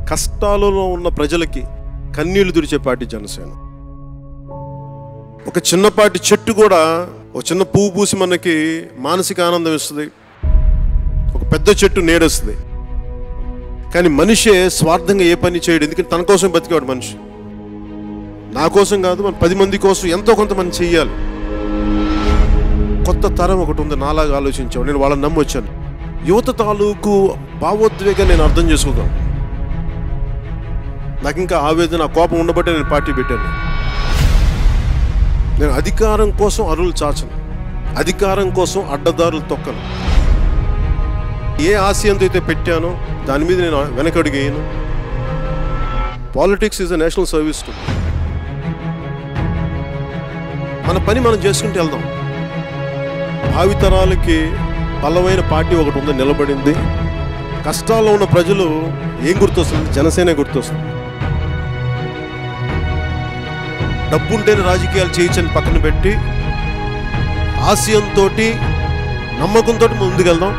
కష్టాలలో ఉన్న ప్రజలకి కన్నీళ్లు తుడిచే పార్టీ జనసేన. ఒక చిన్నపాటి చెట్టు కూడా ఒక చిన్న పువ్వు పూసి మనకి మానసిక ఆనందం ఇస్తుంది, ఒక పెద్ద చెట్టు నీడస్తుంది. కానీ మనిషే స్వార్థంగా ఏ పని చేయడు, ఎందుకంటే తన కోసం బతికేవాడు మనిషి. నా కోసం కాదు, మన 10 మంది కోసం ఎంతో కొంతమంది చెయ్యాలి. కొత్త తరం ఒకటి ఉంది నాలాగా ఆలోచించావు. నేను వాళ్ళని నమ్మొచ్చాను. యువత తాలూకు భావోద్వేగాన్ని నేను అర్థం చేసుకోగలను. నాకు ఇంకా ఆవేదన, కోపం ఉండబట్టే నేను పార్టీ పెట్టాను. నేను అధికారం కోసం అరువులు చాచను, అధికారం కోసం అడ్డదారులు తొక్కను. ఏ ఆశయంతో అయితే పెట్టానో దాని మీద నేను వెనకడుగేయను. Politics is a national service too. మన పని మనం చేసుకుంటూ వెళ్దాం. భావితరాలకి బలమైన పార్టీ ఒకటి ఉంది, నిలబడింది. కష్టాల్లో ఉన్న ప్రజలు ఏం గుర్తొస్తుంది? జనసేన గుర్తొస్తుంది. డబ్బుంటేనే రాజకీయాలు చేయొచ్చని పక్కన పెట్టి ఆశయంతో, నమ్మకంతో ముందుకెళ్దాం.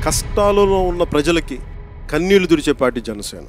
కష్టాలలో ఉన్న ప్రజలకి కన్నీళ్లు తుడిచే పార్టీ జనసేన.